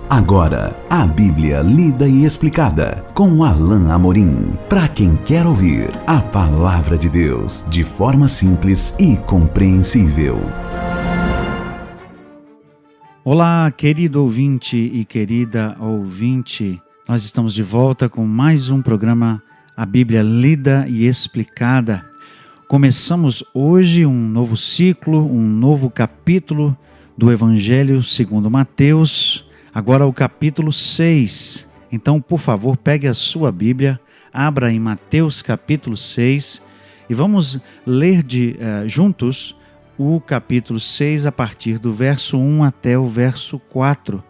Agora, a Bíblia lida e explicada com Alain Amorim. Para quem quer ouvir a palavra de Deus de forma simples e compreensível. Olá, querido ouvinte e querida ouvinte. Nós estamos de volta com mais um programa, a Bíblia lida e explicada. Começamos hoje um novo ciclo, um novo capítulo do Evangelho segundo Mateus. Agora o capítulo 6. Então, por favor, pegue a sua Bíblia, abra em Mateus capítulo 6 e vamos ler juntos o capítulo 6 a partir do verso 1 até o verso 4.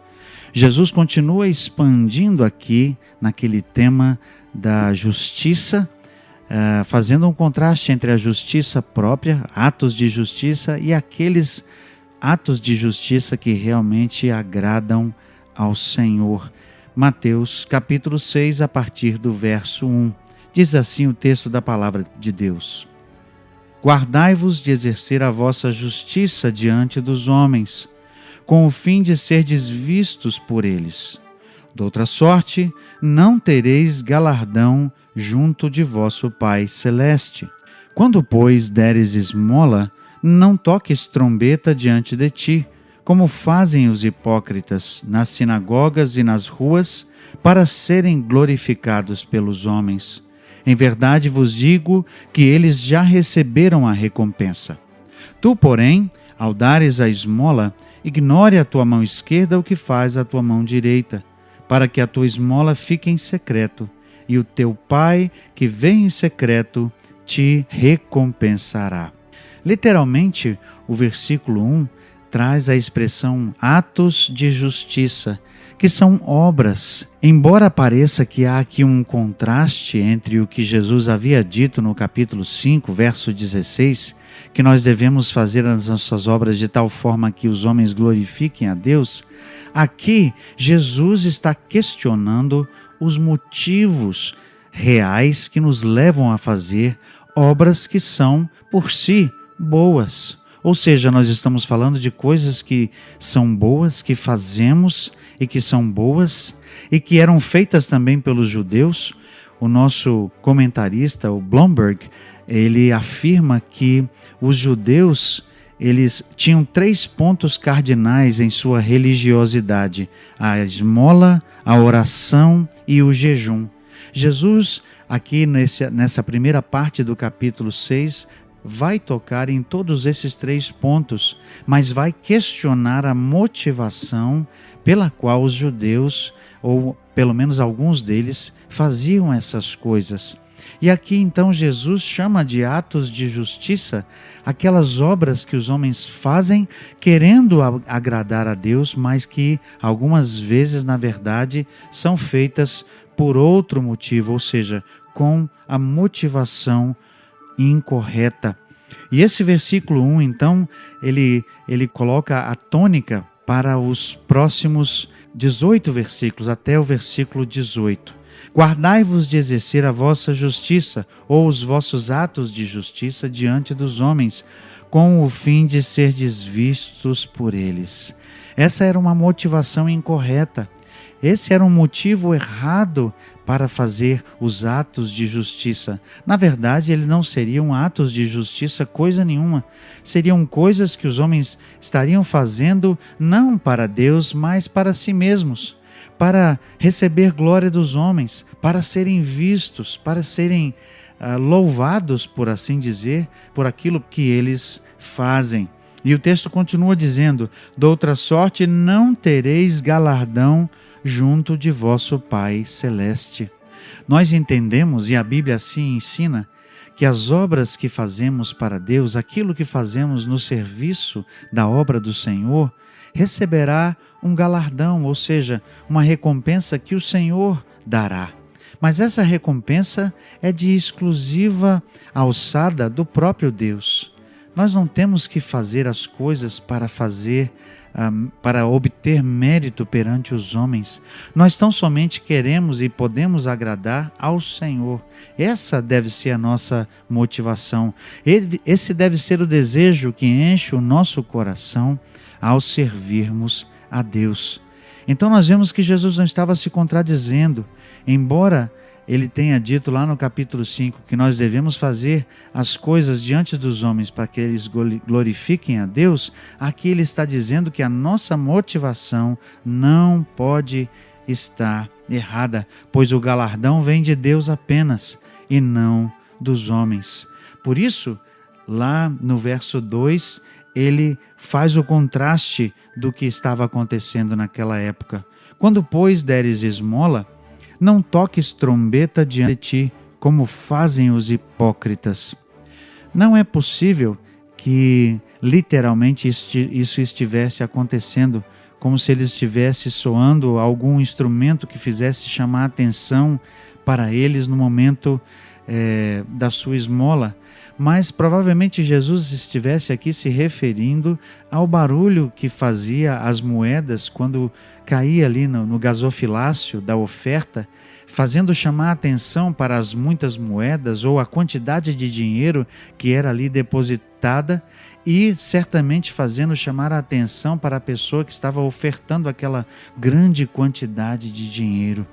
Jesus continua expandindo aqui naquele tema da justiça, fazendo um contraste entre a justiça própria, atos de justiça, e aqueles atos de justiça que realmente agradam ao Senhor. Mateus capítulo 6, a partir do verso 1. Diz assim o texto da palavra de Deus: Guardai-vos de exercer a vossa justiça diante dos homens, com o fim de serdes vistos por eles. Doutra sorte, não tereis galardão junto de vosso Pai Celeste. Quando, pois, deres esmola, não toques trombeta diante de ti, como fazem os hipócritas nas sinagogas e nas ruas, para serem glorificados pelos homens. Em verdade vos digo que eles já receberam a recompensa. Tu, porém, ao dares a esmola, ignore a tua mão esquerda o que faz a tua mão direita, para que a tua esmola fique em secreto, e o teu Pai, que vê em secreto, te recompensará. Literalmente, o versículo 1 traz a expressão atos de justiça, que são obras. Embora pareça que há aqui um contraste entre o que Jesus havia dito no capítulo 5, verso 16, que nós devemos fazer as nossas obras de tal forma que os homens glorifiquem a Deus, aqui Jesus está questionando os motivos reais que nos levam a fazer obras que são, por si, boas. Ou seja, nós estamos falando de coisas que são boas, que fazemos e que são boas e que eram feitas também pelos judeus. O nosso comentarista, o Blomberg, ele afirma que os judeus, eles tinham 3 pontos cardinais em sua religiosidade: a esmola, a oração e o jejum. Jesus, aqui nessa primeira parte do capítulo 6, vai tocar em todos esses 3 pontos, mas vai questionar a motivação pela qual os judeus, ou pelo menos alguns deles, faziam essas coisas. E aqui então Jesus chama de atos de justiça aquelas obras que os homens fazem querendo agradar a Deus, mas que algumas vezes, na verdade, são feitas por outro motivo, ou seja, com a motivação incorreta. E esse versículo 1, então, ele coloca a tônica para os próximos 18 versículos, até o versículo 18. Guardai-vos de exercer a vossa justiça, ou os vossos atos de justiça diante dos homens, com o fim de serdes vistos por eles. Essa era uma motivação incorreta. Esse era um motivo errado para fazer os atos de justiça. Na verdade, eles não seriam atos de justiça coisa nenhuma. Seriam coisas que os homens estariam fazendo não para Deus, mas para si mesmos, para receber glória dos homens, para serem vistos, para serem louvados, por assim dizer, por aquilo que eles fazem. E o texto continua dizendo: doutra sorte, não tereis galardão junto de vosso Pai Celeste. Nós entendemos, e a Bíblia assim ensina, que as obras que fazemos para Deus, aquilo que fazemos no serviço da obra do Senhor, receberá um galardão, ou seja, uma recompensa que o Senhor dará. Mas essa recompensa é de exclusiva alçada do próprio Deus. Nós não temos que fazer as coisas para obter mérito perante os homens. Nós tão somente queremos e podemos agradar ao Senhor. Essa deve ser a nossa motivação. Esse deve ser o desejo que enche o nosso coração ao servirmos a Deus. Então nós vemos que Jesus não estava se contradizendo, embora ele tenha dito lá no capítulo 5 que nós devemos fazer as coisas diante dos homens para que eles glorifiquem a Deus. Aqui ele está dizendo que a nossa motivação não pode estar errada, pois o galardão vem de Deus apenas e não dos homens. Por isso, lá no verso 2, ele faz o contraste do que estava acontecendo naquela época. Quando, pois, deres esmola, não toques trombeta diante de ti, como fazem os hipócritas. Não é possível que literalmente isso estivesse acontecendo, como se ele estivesse soando algum instrumento que fizesse chamar a atenção para eles no momento da sua esmola. Mas provavelmente Jesus estivesse aqui se referindo ao barulho que fazia as moedas quando caía ali no gasofilácio da oferta, fazendo chamar a atenção para as muitas moedas ou a quantidade de dinheiro que era ali depositada e certamente fazendo chamar a atenção para a pessoa que estava ofertando aquela grande quantidade de dinheiro.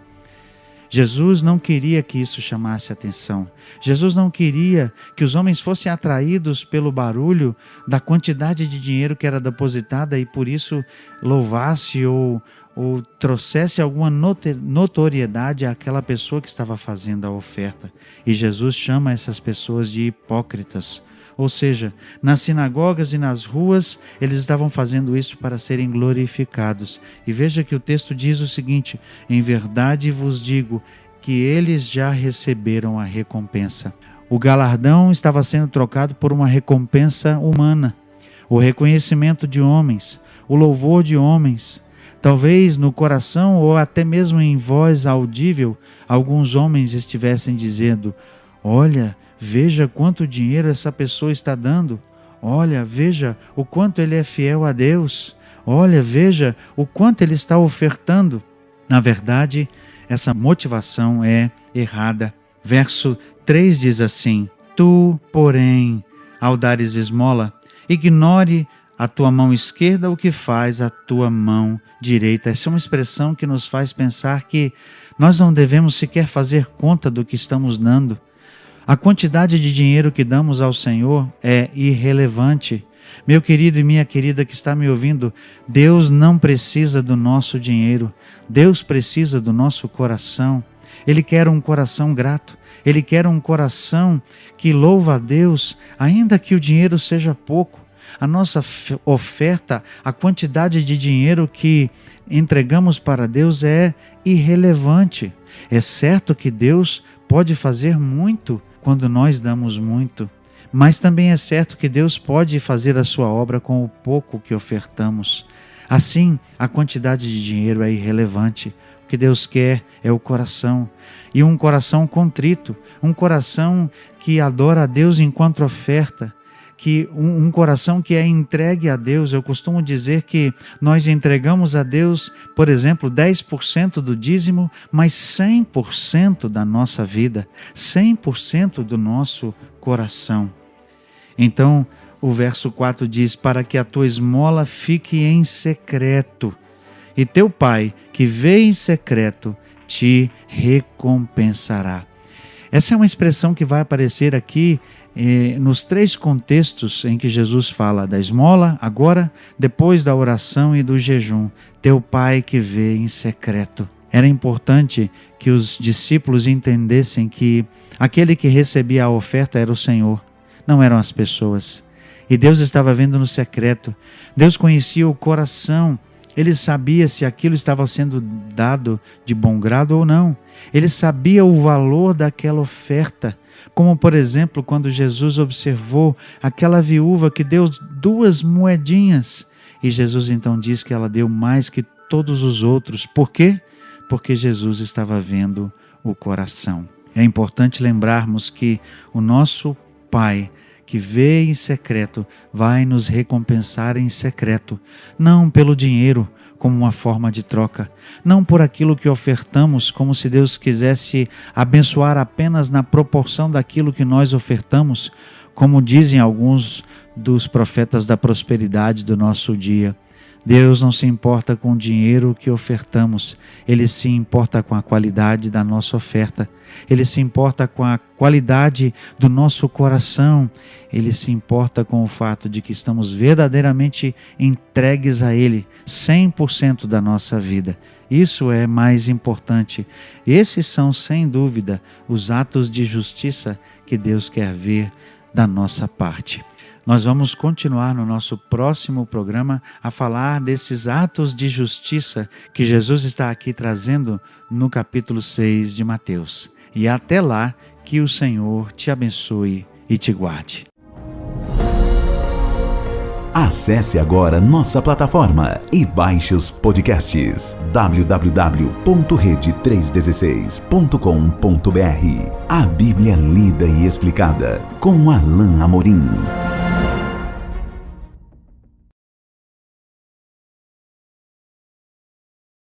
Jesus não queria que isso chamasse atenção. Jesus não queria que os homens fossem atraídos pelo barulho da quantidade de dinheiro que era depositada e por isso louvasse ou trouxesse alguma notoriedade àquela pessoa que estava fazendo a oferta. E Jesus chama essas pessoas de hipócritas. Ou seja, nas sinagogas e nas ruas, eles estavam fazendo isso para serem glorificados. E veja que o texto diz o seguinte: em verdade vos digo que eles já receberam a recompensa. O galardão estava sendo trocado por uma recompensa humana, o reconhecimento de homens, o louvor de homens. Talvez no coração ou até mesmo em voz audível, alguns homens estivessem dizendo: olha, veja quanto dinheiro essa pessoa está dando. Olha, veja o quanto ele é fiel a Deus. Olha, veja o quanto ele está ofertando. Na verdade, essa motivação é errada. Verso 3 diz assim: tu, porém, ao dares esmola, ignore a tua mão esquerda o que faz a tua mão direita. Essa é uma expressão que nos faz pensar que nós não devemos sequer fazer conta do que estamos dando. A quantidade de dinheiro que damos ao Senhor é irrelevante. Meu querido e minha querida que está me ouvindo, Deus não precisa do nosso dinheiro. Deus precisa do nosso coração. Ele quer um coração grato. Ele quer um coração que louva a Deus, ainda que o dinheiro seja pouco. A nossa oferta, a quantidade de dinheiro que entregamos para Deus é irrelevante. É certo que Deus pode fazer muito quando nós damos muito, mas também é certo que Deus pode fazer a sua obra com o pouco que ofertamos. Assim, a quantidade de dinheiro é irrelevante. O que Deus quer é o coração, e um coração contrito, um coração que adora a Deus enquanto oferta, um coração que é entregue a Deus. Eu costumo dizer que nós entregamos a Deus, por exemplo, 10% do dízimo, mas 100% da nossa vida, 100% do nosso coração. Então, o verso 4 diz: para que a tua esmola fique em secreto, e teu Pai, que vê em secreto, te recompensará. Essa é uma expressão que vai aparecer aqui nos 3 contextos em que Jesus fala da esmola, agora, depois da oração e do jejum. Teu Pai que vê em secreto. Era importante que os discípulos entendessem que aquele que recebia a oferta era o Senhor, não eram as pessoas. E Deus estava vendo no secreto. Deus conhecia o coração. Ele sabia se aquilo estava sendo dado de bom grado ou não. Ele sabia o valor daquela oferta. Como, por exemplo, quando Jesus observou aquela viúva que deu 2 moedinhas. E Jesus então diz que ela deu mais que todos os outros. Por quê? Porque Jesus estava vendo o coração. É importante lembrarmos que o nosso Pai, que vê em secreto, vai nos recompensar em secreto, não pelo dinheiro como uma forma de troca, não por aquilo que ofertamos, como se Deus quisesse abençoar apenas na proporção daquilo que nós ofertamos, como dizem alguns dos profetas da prosperidade do nosso dia. Deus não se importa com o dinheiro que ofertamos, Ele se importa com a qualidade da nossa oferta, Ele se importa com a qualidade do nosso coração, Ele se importa com o fato de que estamos verdadeiramente entregues a Ele, 100% da nossa vida. Isso é mais importante. Esses são, sem dúvida, os atos de justiça que Deus quer ver da nossa parte. Nós vamos continuar no nosso próximo programa a falar desses atos de justiça que Jesus está aqui trazendo no capítulo 6 de Mateus. E até lá, que o Senhor te abençoe e te guarde. Acesse agora nossa plataforma e baixe os podcasts www.rede316.com.br. A Bíblia lida e explicada com Alain Amorim.